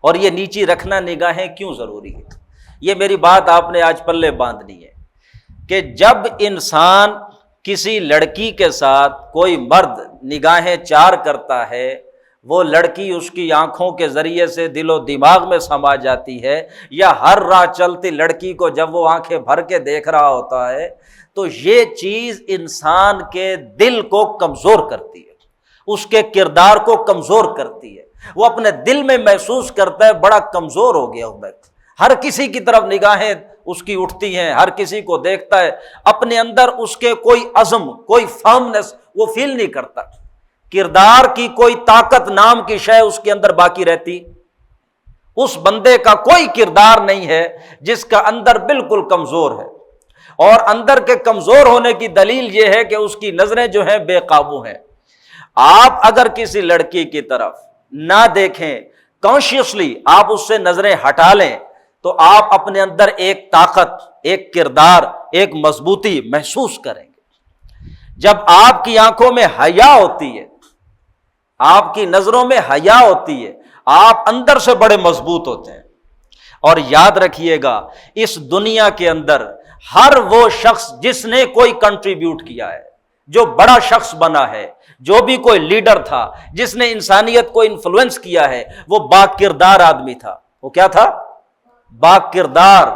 اور یہ نیچی رکھنا نگاہیں کیوں ضروری ہے؟ یہ میری بات آپ نے آج پلے باندھنی ہے کہ جب انسان کسی لڑکی کے ساتھ، کوئی مرد نگاہیں چار کرتا ہے، وہ لڑکی اس کی آنکھوں کے ذریعے سے دل و دماغ میں سما جاتی ہے، یا ہر راہ چلتی لڑکی کو جب وہ آنکھیں بھر کے دیکھ رہا ہوتا ہے، تو یہ چیز انسان کے دل کو کمزور کرتی ہے، اس کے کردار کو کمزور کرتی ہے۔ وہ اپنے دل میں محسوس کرتا ہے بڑا کمزور ہو گیا ہوں میں، ہر کسی کی طرف نگاہیں اس کی اٹھتی ہیں، ہر کسی کو دیکھتا ہے، اپنے اندر اس کے کوئی عزم، کوئی فارمنس وہ فیل نہیں کرتا، کردار کی کوئی طاقت نام کی شے اس کے اندر باقی رہتی۔ اس بندے کا کوئی کردار نہیں ہے جس کا اندر بالکل کمزور ہے، اور اندر کے کمزور ہونے کی دلیل یہ ہے کہ اس کی نظریں جو ہیں بے قابو ہیں۔ آپ اگر کسی لڑکی کی طرف نہ دیکھیں، کانشیسلی آپ اس سے نظریں ہٹا لیں، تو آپ اپنے اندر ایک طاقت، ایک کردار، ایک مضبوطی محسوس کریں گے۔ جب آپ کی آنکھوں میں حیا ہوتی ہے، آپ کی نظروں میں حیا ہوتی ہے، آپ اندر سے بڑے مضبوط ہوتے ہیں۔ اور یاد رکھیے گا اس دنیا کے اندر ہر وہ شخص جس نے کوئی کنٹریبیوٹ کیا ہے، جو بڑا شخص بنا ہے، جو بھی کوئی لیڈر تھا جس نے انسانیت کو انفلوئنس کیا ہے، وہ با کردار آدمی تھا۔ وہ کیا تھا؟ با کردار۔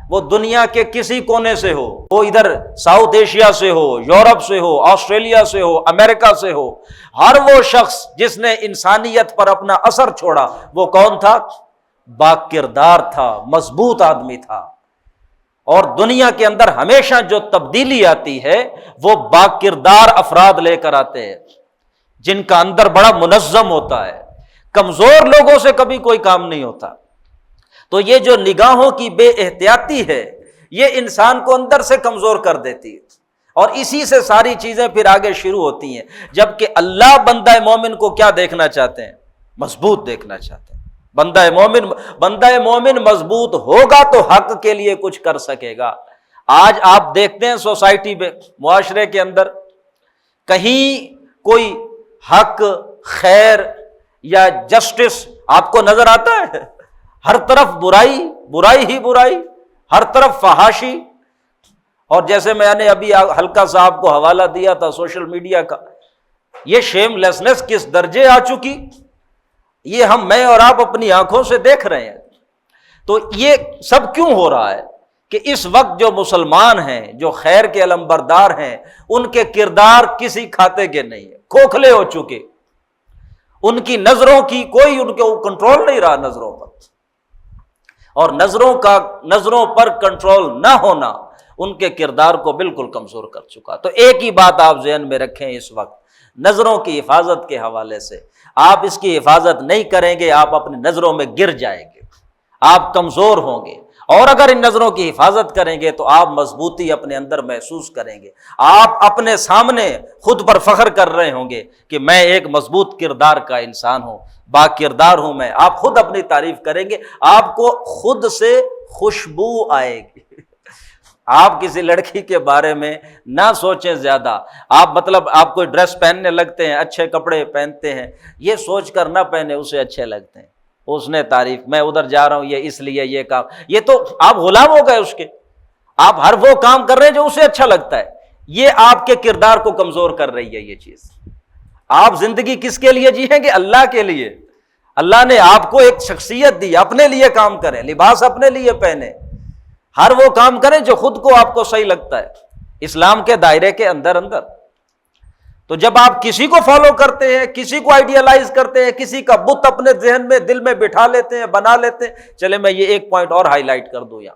وہ دنیا کے کسی کونے سے ہو، وہ ادھر ساؤتھ ایشیا سے ہو، یورپ سے ہو، آسٹریلیا سے ہو، امریکہ سے ہو، ہر وہ شخص جس نے انسانیت پر اپنا اثر چھوڑا وہ کون تھا؟ با کردار تھا، مضبوط آدمی تھا۔ اور دنیا کے اندر ہمیشہ جو تبدیلی آتی ہے وہ با کردار افراد لے کر آتے ہیں، جن کا اندر بڑا منظم ہوتا ہے۔ کمزور لوگوں سے کبھی کوئی کام نہیں ہوتا۔ تو یہ جو نگاہوں کی بے احتیاطی ہے یہ انسان کو اندر سے کمزور کر دیتی ہے، اور اسی سے ساری چیزیں پھر آگے شروع ہوتی ہیں۔ جبکہ اللہ بندہ مومن کو کیا دیکھنا چاہتے ہیں؟ مضبوط دیکھنا چاہتے ہیں۔ بندہ مومن مضبوط ہوگا تو حق کے لیے کچھ کر سکے گا۔ آج آپ دیکھتے ہیں سوسائٹی میں، معاشرے کے اندر کہیں کوئی حق، خیر یا جسٹس آپ کو نظر آتا ہے؟ ہر طرف برائی، برائی ہی برائی، ہر طرف فحاشی۔ اور جیسے میں نے ابھی ہلکا سا آپ کو حوالہ دیا تھا سوشل میڈیا کا، یہ شیم لیسنس کس درجے آ چکی، یہ میں اور آپ اپنی آنکھوں سے دیکھ رہے ہیں۔ تو یہ سب کیوں ہو رہا ہے کہ اس وقت جو مسلمان ہیں، جو خیر کے علمبردار ہیں، ان کے کردار کسی کھاتے کے نہیں ہیں، کھوکھلے ہو چکے۔ ان کی نظروں کی کوئی ان کو کنٹرول نہیں رہا نظروں پر، اور نظروں پر کنٹرول نہ ہونا ان کے کردار کو بالکل کمزور کر چکا۔ تو ایک ہی بات آپ ذہن میں رکھیں اس وقت، نظروں کی حفاظت کے حوالے سے، آپ اس کی حفاظت نہیں کریں گے آپ اپنی نظروں میں گر جائیں گے، آپ کمزور ہوں گے۔ اور اگر ان نظروں کی حفاظت کریں گے تو آپ مضبوطی اپنے اندر محسوس کریں گے، آپ اپنے سامنے خود پر فخر کر رہے ہوں گے کہ میں ایک مضبوط کردار کا انسان ہوں، با کردار ہوں میں۔ آپ خود اپنی تعریف کریں گے، آپ کو خود سے خوشبو آئے گی۔ آپ کسی لڑکی کے بارے میں نہ سوچیں زیادہ، آپ کوئی ڈریس پہننے لگتے ہیں، اچھے کپڑے پہنتے ہیں، یہ سوچ کر نہ پہنے اسے اچھے لگتے ہیں، اس نے تعریف، میں ادھر جا رہا ہوں یہ اس لیے یہ کام، یہ تو آپ غلام ہو گئے اس کے، آپ ہر وہ کام کر رہے ہیں جو اسے اچھا لگتا ہے۔ یہ آپ کے کردار کو کمزور کر رہی ہے یہ چیز۔ آپ زندگی کس کے لیے جیئیں گے؟ اللہ کے لیے۔ اللہ نے آپ کو ایک شخصیت دی، اپنے لیے کام کریں، لباس اپنے لیے پہنے، ہر وہ کام کریں جو خود کو آپ کو صحیح لگتا ہے اسلام کے دائرے کے اندر۔ تو جب آپ کسی کو فالو کرتے ہیں، کسی کو آئیڈیالائز کرتے ہیں، کسی کا بت اپنے ذہن میں دل میں بٹھا لیتے ہیں، بنا لیتے ہیں۔ چلے میں یہ ایک پوائنٹ اور ہائی لائٹ کر دوں یہاں،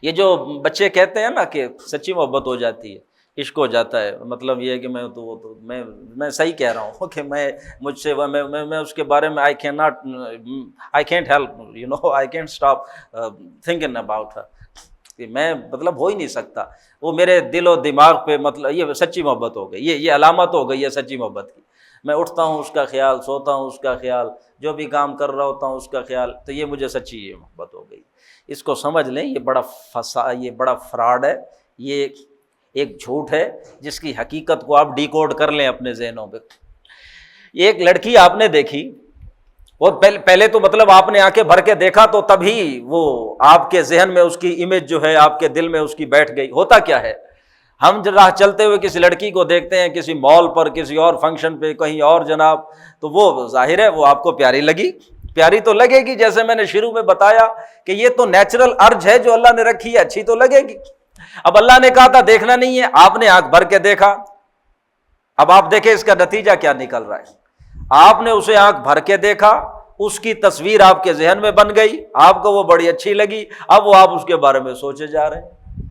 یہ جو بچے کہتے ہیں نا کہ سچی محبت ہو جاتی ہے، عشق ہو جاتا ہے، مطلب یہ ہے کہ میں صحیح کہہ رہا ہوں کہ مجھ سے میں اس کے بارے میں I can't help, I can't stop thinking about her، کہ میں ہو ہی نہیں سکتا، وہ میرے دل و دماغ پہ یہ سچی محبت ہو گئی، یہ علامت ہو گئی ہے سچی محبت کی۔ میں اٹھتا ہوں اس کا خیال، سوتا ہوں اس کا خیال، جو بھی کام کر رہا ہوتا ہوں اس کا خیال، تو یہ مجھے سچی یہ محبت ہو گئی۔ اس کو سمجھ لیں، یہ بڑا فراڈ ہے، یہ ایک جھوٹ ہے جس کی حقیقت کو آپ ڈیکوڈ کر لیں اپنے ذہنوں پہ۔ ایک لڑکی آپ نے دیکھی، وہ پہلے تو آپ نے آنکھیں بھر کے دیکھا تو تبھی وہ آپ کے ذہن میں اس کی امیج جو ہے آپ کے دل میں اس کی بیٹھ گئی۔ ہوتا کیا ہے، ہم راہ چلتے ہوئے کسی لڑکی کو دیکھتے ہیں کسی مال پر، کسی اور فنکشن پہ، کہیں اور جناب، تو وہ ظاہر ہے وہ آپ کو پیاری لگی، پیاری تو لگے گی، جیسے میں نے شروع میں بتایا کہ یہ تو نیچرل ارج ہے جو اللہ نے رکھی ہے، اچھی تو لگے گی۔ اب اللہ نے کہا تھا دیکھنا نہیں ہے، آپ نے آنکھ بھر کے دیکھا، اب آپ دیکھیں اس کا نتیجہ کیا نکل رہا ہے۔ آپ نے اسے آنکھ بھر کے دیکھا، اس کی تصویر آپ کے ذہن میں بن گئی، آپ کو وہ بڑی اچھی لگی، اب وہ آپ اس کے بارے میں سوچے جا رہے ہیں،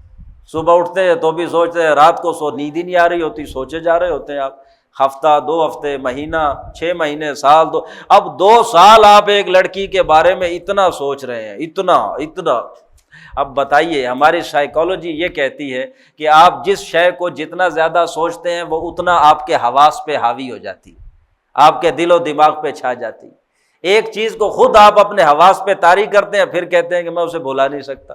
صبح اٹھتے ہیں تو بھی سوچتے ہیں، رات کو نیند ہی نہیں آ رہی ہوتی، سوچے جا رہے ہوتے ہیں آپ، ہفتہ، 2 ہفتے، مہینہ، 6 مہینے، سال، اب 2 سال آپ ایک لڑکی کے بارے میں اتنا سوچ رہے ہیں، اتنا۔ اب بتائیے، ہماری سائیکالوجی یہ کہتی ہے کہ آپ جس شے کو جتنا زیادہ سوچتے ہیں وہ اتنا آپ کے حواس پہ حاوی ہو جاتی، آپ کے دل و دماغ پہ چھا جاتی۔ ایک چیز کو خود آپ اپنے حواس پہ طاری کرتے ہیں، پھر کہتے ہیں کہ میں اسے بھلا نہیں سکتا۔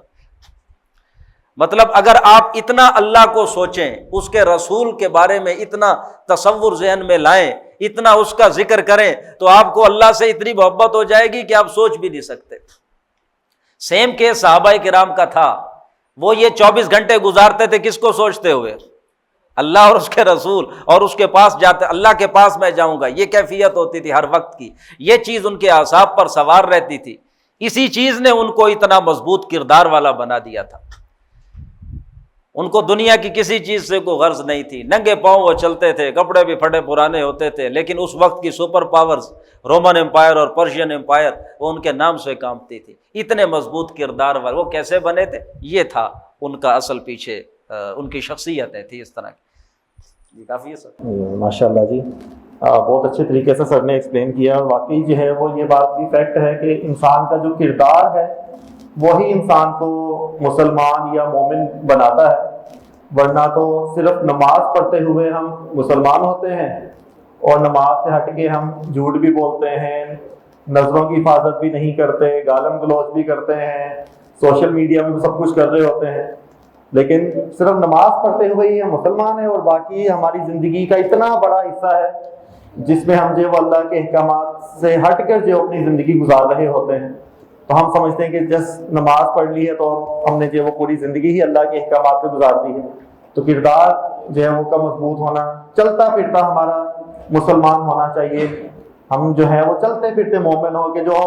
اگر آپ اتنا اللہ کو سوچیں، اس کے رسول کے بارے میں اتنا تصور ذہن میں لائیں، اتنا اس کا ذکر کریں، تو آپ کو اللہ سے اتنی محبت ہو جائے گی کہ آپ سوچ بھی نہیں سکتے۔ سیم کیس صحابہ کرام کا تھا. وہ یہ 24 گھنٹے گزارتے تھے کس کو سوچتے ہوئے؟ اللہ اور اس کے رسول، اور اس کے پاس جاتے، اللہ کے پاس میں جاؤں گا، یہ کیفیت ہوتی تھی ہر وقت کی. یہ چیز ان کے اعصاب پر سوار رہتی تھی. اسی چیز نے ان کو اتنا مضبوط کردار والا بنا دیا تھا. ان کو دنیا کی کسی چیز سے کوئی غرض نہیں تھی. ننگے پاؤں وہ چلتے تھے، کپڑے بھی پھٹے پرانے ہوتے تھے، لیکن اس وقت کی سپر پاورز رومن امپائر اور پرشین امپائر وہ ان کے نام سے کانپتی تھی. اتنے مضبوط کردار والے وہ کیسے بنے تھے؟ یہ تھا ان کا اصل پیچھے ان کی شخصیتیں تھی اس طرح کی. جی کافی ہے سر. ماشاء اللہ جی، بہت اچھے طریقے سے سر نے ایکسپلین کیا. واقعی جو ہے وہ یہ بات بھی فیکٹ ہے کہ انسان کا جو کردار ہے وہی انسان کو مسلمان یا مومن بناتا ہے. ورنہ تو صرف نماز پڑھتے ہوئے ہم مسلمان ہوتے ہیں اور نماز سے ہٹ کے ہم جھوٹ بھی بولتے ہیں، نظروں کی حفاظت بھی نہیں کرتے، گالم گلوچ بھی کرتے ہیں، سوشل میڈیا میں سب کچھ کر رہے ہوتے ہیں، لیکن صرف نماز پڑھتے ہوئے ہی ہم مسلمان ہیں. اور باقی ہماری زندگی کا اتنا بڑا حصہ ہے جس میں ہم جو اللہ کے احکامات سے ہٹ کر جو اپنی زندگی گزار رہے ہوتے ہیں. تو ہم سمجھتے ہیں کہ جس نماز پڑھ لی ہے تو ہم نے جو وہ پوری زندگی ہی اللہ کے احکامات پہ گزار دی ہے. تو کردار جو ہے وہ کا مضبوط ہونا، چلتا پھرتا ہمارا مسلمان ہونا چاہیے. ہم جو ہے وہ چلتے پھرتے مومن ہو کہ جو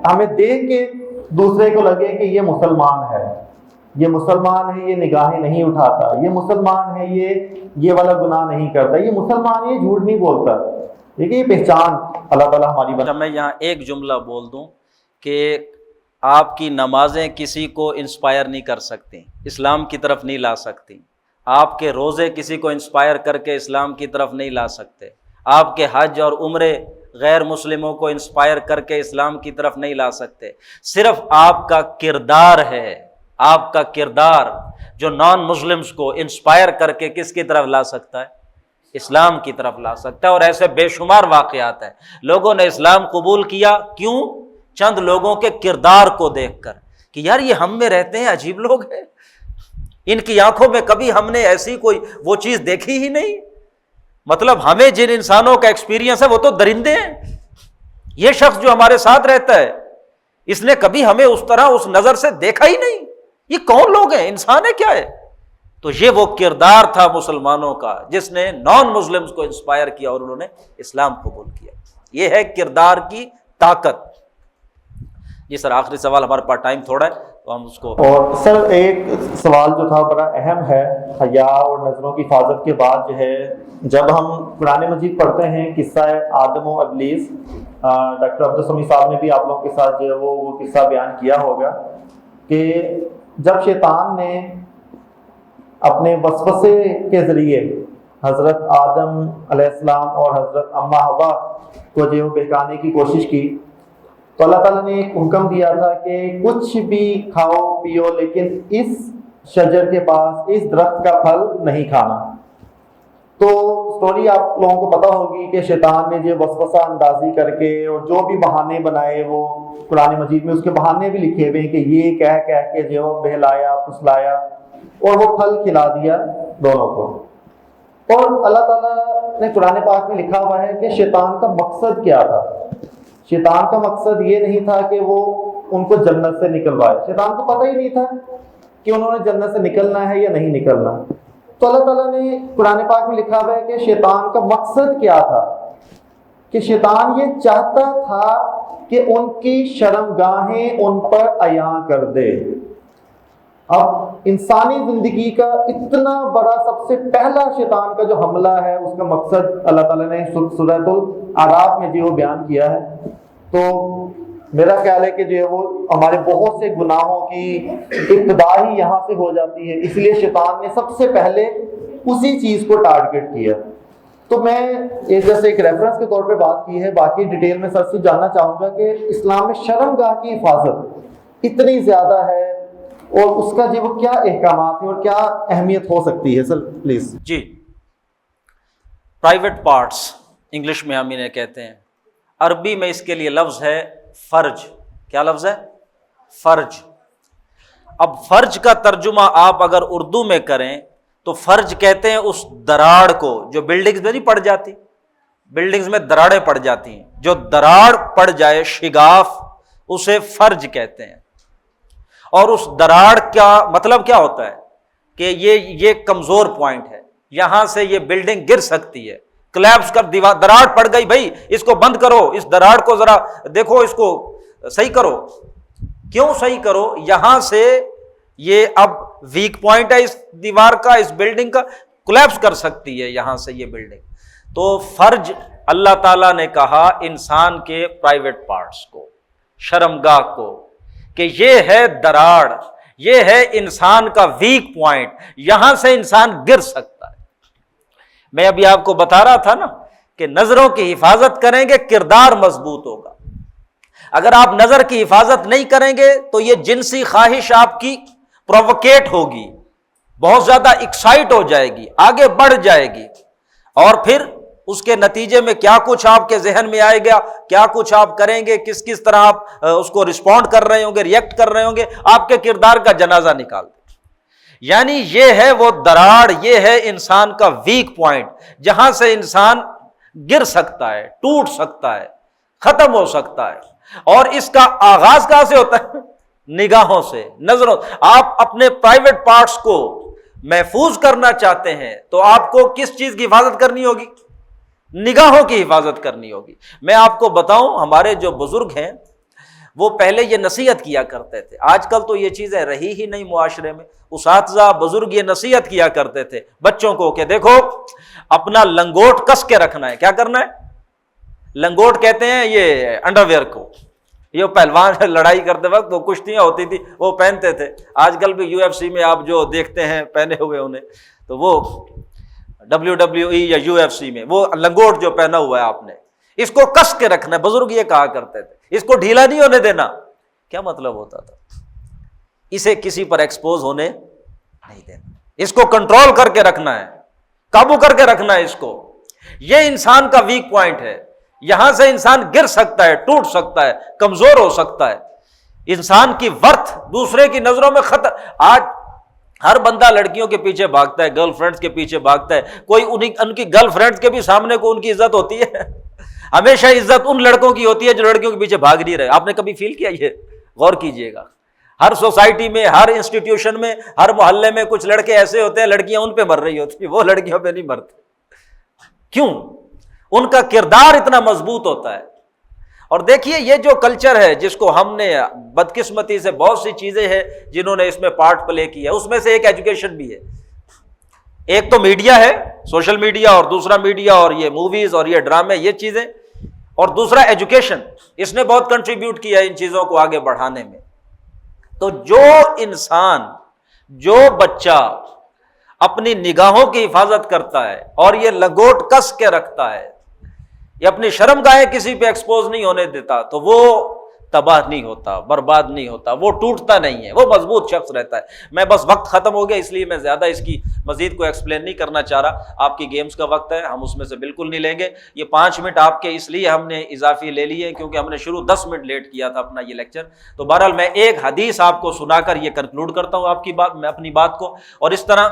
ہمیں دیکھ کے دوسرے کو لگے کہ یہ مسلمان ہے، یہ مسلمان ہے، یہ نگاہیں نہیں اٹھاتا، یہ مسلمان ہے، یہ والا گناہ نہیں کرتا، یہ مسلمان ہے، یہ جھوٹ نہیں بولتا. دیکھیے یہ پہچان اللہ تعالیٰ ہماری بنا. میں یہاں ایک جملہ بول دوں کہ آپ کی نمازیں کسی کو انسپائر نہیں کر سکتی، اسلام کی طرف نہیں لا سکتی. آپ کے روزے کسی کو انسپائر کر کے اسلام کی طرف نہیں لا سکتے. آپ کے حج اور عمرے غیر مسلموں کو انسپائر کر کے اسلام کی طرف نہیں لا سکتے. صرف آپ کا کردار ہے، آپ کا کردار جو نان مسلمز کو انسپائر کر کے کس کی طرف لا سکتا ہے؟ اسلام کی طرف لا سکتا ہے. اور ایسے بے شمار واقعات ہیں. لوگوں نے اسلام قبول کیا کیوں؟ چند لوگوں کے کردار کو دیکھ کر کہ یار یہ ہم میں رہتے ہیں، عجیب لوگ ہیں، ان کی آنکھوں میں کبھی ہم نے ایسی کوئی وہ چیز دیکھی ہی نہیں. مطلب ہمیں جن انسانوں کا ایکسپیرینس ہے وہ تو درندے ہیں. یہ شخص جو ہمارے ساتھ رہتا ہے اس نے کبھی ہمیں اس طرح اس نظر سے دیکھا ہی نہیں. یہ کون لوگ ہیں؟ انسان ہے کیا ہے؟ تو یہ وہ کردار تھا مسلمانوں کا جس نے نان مسلمز کو انسپائر کیا اور انہوں نے اسلام قبول کیا. یہ ہے کردار کی طاقت. جی سر آخری سوال، ہمارے پاس ٹائم تھوڑا ہے تو ہم اس کو. اور سر ایک سوال جو تھا بڑا اہم ہے، حیا اور نظروں کی حفاظت کے بعد جو ہے جب ہم قرآن مجید پڑھتے ہیں قصہ آدم و ابلیس، ڈاکٹر عبدالسمیع صاحب نے بھی آپ لوگوں کے ساتھ جو ہے وہ قصہ بیان کیا ہوگا کہ جب شیطان نے اپنے وسوسے کے ذریعے حضرت آدم علیہ السلام اور حضرت اماں حوا کو جو بہکانے کی کوشش کی تو اللہ تعالیٰ نے ایک حکم دیا تھا کہ کچھ بھی کھاؤ پیو لیکن اس شجر کے پاس اس درخت کا پھل نہیں کھانا. تو سٹوری آپ لوگوں کو پتہ ہوگی کہ شیطان نے جو وسوسہ اندازی کر کے اور جو بھی بہانے بنائے وہ قرآن مجید میں اس کے بہانے بھی لکھے ہوئے ہیں کہ یہ کہہ کے جو بہلایا پھسلایا اور وہ پھل کھلا دیا دونوں کو. اور اللہ تعالیٰ نے قرآن پاک میں لکھا ہوا ہے کہ شیطان کا مقصد کیا تھا. شیطان کا مقصد یہ نہیں تھا کہ وہ ان کو جنت سے نکلوائے. شیطان کو پتہ ہی نہیں تھا کہ انہوں نے جنت سے نکلنا ہے یا نہیں نکلنا. تو اللہ تعالیٰ نے قرآن پاک میں لکھا ہوا ہے کہ شیطان کا مقصد کیا تھا، کہ شیطان یہ چاہتا تھا کہ ان کی شرمگاہیں ان پر عیاں کر دے. اب انسانی زندگی کا اتنا بڑا سب سے پہلا شیطان کا جو حملہ ہے اس کا مقصد اللہ تعالیٰ نے سورۃ الاعراف میں جو بیان کیا ہے. تو میرا خیال ہے کہ جو ہے وہ ہمارے بہت سے گناہوں کی ابتدا ہی یہاں سے ہو جاتی ہے، اس لیے شیطان نے سب سے پہلے اسی چیز کو ٹارگٹ کیا. تو میں جیسے ایک ریفرنس کے طور پہ بات کی ہے، باقی ڈیٹیل میں سر سے جاننا چاہوں گا کہ اسلام میں شرمگاہ کی حفاظت اتنی زیادہ ہے اور اس کا جو کیا احکامات ہیں اور کیا اہمیت ہو سکتی ہے سر پلیز. جی پرائیویٹ پارٹس انگلش میں ہم انہیں کہتے ہیں، عربی میں اس کے لیے لفظ ہے فرج. کیا لفظ ہے؟ فرج. اب فرج کا ترجمہ آپ اگر اردو میں کریں تو فرج کہتے ہیں اس دراڑ کو جو بلڈنگز میں نہیں پڑ جاتی، بلڈنگز میں دراڑیں پڑ جاتی ہیں، جو دراڑ پڑ جائے شگاف اسے فرج کہتے ہیں. اور اس دراڑ کا مطلب کیا ہوتا ہے کہ یہ کمزور پوائنٹ ہے، یہاں سے یہ بلڈنگ گر سکتی ہے، کلیپس کر دیوار، دراڑ پڑ گئی، بھائی اس کو بند کرو، اس دراڑ کو ذرا دیکھو، اس کو صحیح کرو۔ کیوں صحیح کرو؟ یہاں سے یہ اب ویک پوائنٹ ہے اس دیوار کا، اس بلڈنگ کا، کولیپس کر سکتی ہے یہاں سے یہ بلڈنگ۔ تو فرج اللہ تعالیٰ نے کہا انسان کے پرائیویٹ پارٹس کو، شرمگاہ کو، کہ یہ ہے دراڑ، یہ ہے انسان کا ویک پوائنٹ، یہاں سے انسان گر سکتا ہے۔ میں ابھی آپ کو بتا رہا تھا نا کہ نظروں کی حفاظت کریں گے کردار مضبوط ہوگا۔ اگر آپ نظر کی حفاظت نہیں کریں گے تو یہ جنسی خواہش آپ کی پرووکیٹ ہوگی، بہت زیادہ ایکسائٹ ہو جائے گی، آگے بڑھ جائے گی، اور پھر اس کے نتیجے میں کیا کچھ آپ کے ذہن میں آئے گا، کیا کچھ آپ کریں گے، کس طرح آپ اس کو رسپونڈ کر رہے ہوں گے، ریئیکٹ کر رہے ہوں گے، آپ کے کردار کا جنازہ نکال دیں۔ یعنی یہ ہے وہ دراڑ، یہ ہے انسان کا ویک پوائنٹ، جہاں سے انسان گر سکتا ہے، ٹوٹ سکتا ہے، ختم ہو سکتا ہے۔ اور اس کا آغاز کہاں سے ہوتا ہے؟ نگاہوں سے، نظروں۔ آپ اپنے پرائیویٹ پارٹس کو محفوظ کرنا چاہتے ہیں تو آپ کو کس چیز کی حفاظت کرنی ہوگی؟ نگاہوں کی حفاظت کرنی ہوگی۔ میں آپ کو بتاؤں، ہمارے جو بزرگ ہیں وہ پہلے یہ نصیحت کیا کرتے تھے، آج کل تو یہ چیزیں رہی ہی نہیں معاشرے میں۔ اساتذہ بزرگ یہ نصیحت کیا کرتے تھے بچوں کو کہ دیکھو اپنا لنگوٹ کس کے رکھنا ہے۔ کیا کرنا ہے؟ لنگوٹ کہتے ہیں یہ انڈر ویئر کو، یہ پہلوان لڑائی کرتے وقت وہ کشتیاں ہوتی تھی وہ پہنتے تھے، آج کل بھی UFC میں آپ جو دیکھتے ہیں پہنے ہوئے انہیں، تو وہ WWE یا UFC میں وہ لنگوٹ جو پہنا ہوا ہے آپ نے، اس کو کس کے رکھنا ہے۔ بزرگ یہ کہا کرتے تھے، اس کو ڈھیلا نہیں ہونے دینا۔ کیا مطلب ہوتا تھا؟ اسے کسی پر ایکسپوز ہونے نہیں دینا، اس کو کنٹرول کر کے رکھنا ہے، قابو کر کے رکھنا ہے اس کو۔ یہ انسان کا ویک پوائنٹ ہے، یہاں سے انسان گر سکتا ہے، ٹوٹ سکتا ہے، کمزور ہو سکتا ہے۔ انسان کی ورتھ دوسرے کی نظروں میں خطر۔ آج ہر بندہ لڑکیوں کے پیچھے بھاگتا ہے، گرل فرینڈز کے پیچھے بھاگتا ہے، کوئی ان کی گرل فرینڈز کے بھی سامنے کو ان کی عزت ہوتی ہے؟ ہمیشہ عزت ان لڑکوں کی ہوتی ہے جو لڑکیوں کے پیچھے بھاگ نہیں رہے۔ آپ نے کبھی فیل کیا یہ؟ غور کیجئے گا، ہر سوسائٹی میں، ہر انسٹیٹیوشن میں، ہر محلے میں کچھ لڑکے ایسے ہوتے ہیں لڑکیاں ان پہ مر رہی ہوتی ہیں، وہ لڑکیوں پہ نہیں مرتے۔ کیوں؟ ان کا کردار اتنا مضبوط ہوتا ہے۔ اور دیکھیے یہ جو کلچر ہے جس کو ہم نے بدقسمتی سے بہت سی چیزیں ہیں جنہوں نے اس میں پارٹ پلے کیا ہے، اس میں سے ایک ایجوکیشن بھی ہے۔ ایک تو میڈیا ہے، سوشل میڈیا، اور دوسرا میڈیا اور یہ موویز اور یہ ڈرامے، یہ چیزیں، اور دوسرا ایجوکیشن، اس نے بہت کنٹریبیوٹ کیا ان چیزوں کو آگے بڑھانے میں۔ تو جو انسان، جو بچہ اپنی نگاہوں کی حفاظت کرتا ہے اور یہ لنگوٹ کس کے رکھتا ہے، یہ اپنی شرم گاہیں کسی پہ ایکسپوز نہیں ہونے دیتا، تو وہ تباہ نہیں ہوتا، برباد نہیں ہوتا، وہ ٹوٹتا نہیں ہے، وہ مضبوط شخص رہتا ہے۔ میں بس وقت ختم ہو گیا اس لیے میں زیادہ اس کی مزید کو ایکسپلین نہیں کرنا چاہ رہا۔ آپ کی گیمز کا وقت ہے، ہم اس میں سے بالکل نہیں لیں گے۔ یہ 5 منٹ آپ کے اس لیے ہم نے اضافی لے لیے کیونکہ ہم نے شروع 10 منٹ لیٹ کیا تھا اپنا یہ لیکچر۔ تو بہرحال میں ایک حدیث آپ کو سنا کر یہ کنکلوڈ کرتا ہوں آپ کی بات، میں اپنی بات کو، اور اس طرح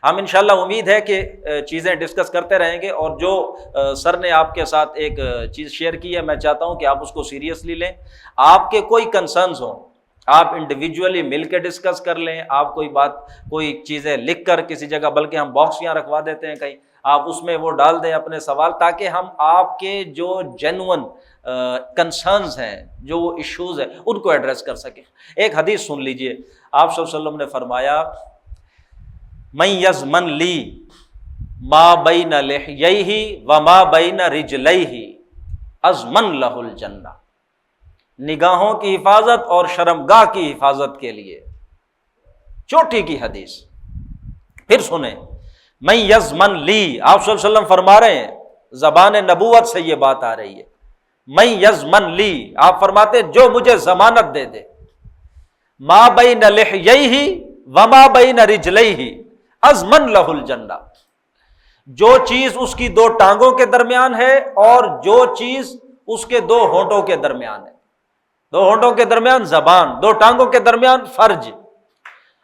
ہم انشاءاللہ امید ہے کہ چیزیں ڈسکس کرتے رہیں گے۔ اور جو سر نے آپ کے ساتھ ایک چیز شیئر کی ہے، میں چاہتا ہوں کہ آپ اس کو سیریسلی لیں۔ آپ کے کوئی کنسرنز ہوں، آپ انڈیویجولی مل کے ڈسکس کر لیں، آپ کوئی چیزیں لکھ کر کسی جگہ، بلکہ ہم باکس یہاں رکھوا دیتے ہیں کہیں، آپ اس میں وہ ڈال دیں اپنے سوال، تاکہ ہم آپ کے جو جینون کنسرنز ہیں، جو وہ ایشوز ہیں، ان کو ایڈریس کر سکیں۔ ایک حدیث سن لیجئے، آپ صلی اللہ علیہ وسلم نے فرمایا من یضمن لی ما بین لحییہ وما بین رجلیہ اضمن لہ الجنہ۔ نگاہوں کی حفاظت اور شرمگاہ کی حفاظت کے لیے چوٹی کی حدیث پھر سنیں۔ من یضمن لی، آپ صلی اللہ علیہ وسلم فرما رہے ہیں، زبان نبوت سے یہ بات آ رہی ہے، من یضمن لی، آپ فرماتے ہیں جو مجھے ضمانت دے دے، ما بین لحییہ وما بین رجلیہ اضمن لہ الجنہ، جو چیز اس کی 2 ٹانگوں کے درمیان ہے اور جو چیز اس کے 2 ہونٹوں کے درمیان ہے۔ 2 ہونٹوں کے درمیان زبان، 2 ٹانگوں کے درمیان فرج۔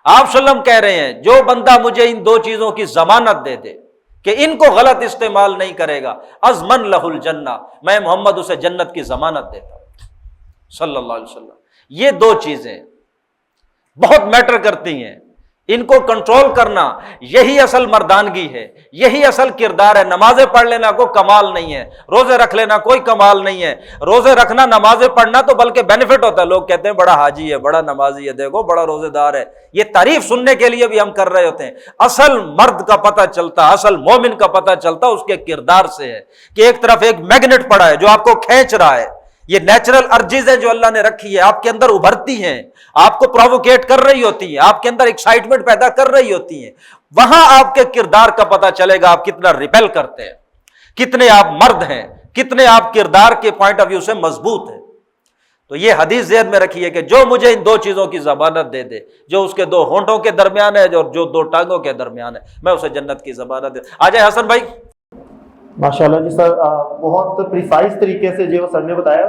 آپ صلی اللہ علیہ وسلم کہہ رہے ہیں جو بندہ مجھے ان 2 چیزوں کی ضمانت دے دے کہ ان کو غلط استعمال نہیں کرے گا، اضمن لہ الجنہ، میں محمد اسے جنت کی ضمانت دیتا ہوں صلی اللہ علیہ وسلم۔ یہ 2 چیزیں، بہت میٹر کرتی ہیں، ان کو کنٹرول کرنا یہی اصل مردانگی ہے، یہی اصل کردار ہے۔ نمازیں پڑھ لینا کوئی کمال نہیں ہے، روزے رکھ لینا کوئی کمال نہیں ہے۔ روزے رکھنا، نمازیں پڑھنا تو بلکہ بینیفٹ ہوتا ہے، لوگ کہتے ہیں بڑا حاجی ہے، بڑا نمازی ہے، دیکھو بڑا روزے دار ہے، یہ تعریف سننے کے لیے بھی ہم کر رہے ہوتے ہیں۔ اصل مرد کا پتہ چلتا، اصل مومن کا پتہ چلتا اس کے کردار سے ہے، کہ ایک طرف ایک میگنیٹ پڑا ہے جو آپ کو کھینچ رہا ہے، یہ نیچرل ارجز ہیں جو اللہ نے رکھی ہے، آپ کے اندر ابھرتی ہیں، آپ کو پرووکیٹ کر رہی ہوتی ہیں، آپ کے اندر ایکسائٹمنٹ پیدا کر رہی ہوتی ہیں۔ وہاں آپ کے کردار کا پتہ چلے گا آپ کتنا ریپیل کرتے ہیں، کتنے آپ مرد ہیں، کتنے آپ کردار کے پوائنٹ آف ویو سے مضبوط ہیں۔ تو یہ حدیث ذہن میں رکھیے کہ جو مجھے ان دو چیزوں کی ضمانت دے دے، جو اس کے دو ہونٹوں کے درمیان ہے، جو دو ٹانگوں کے درمیان ہے، میں اسے جنت کی ضمانت دے۔ آ جائے حسن بھائی۔ ماشاءاللہ جی سر، بہت پریسائز طریقے سے جو سر نے بتایا،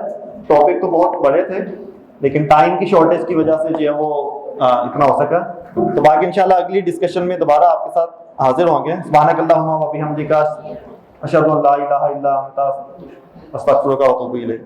ٹاپک تو بہت بڑے تھے لیکن ٹائم کی شارٹیج کی وجہ سے جو ہے وہ اتنا ہو سکا۔ تو باقی انشاءاللہ اگلی ڈسکشن میں دوبارہ آپ کے ساتھ حاضر ہوں گے۔ سبحانک اللہم و بحمدک، اشہد ان لا الہ الا انت، استغفرک و اتوب الیک۔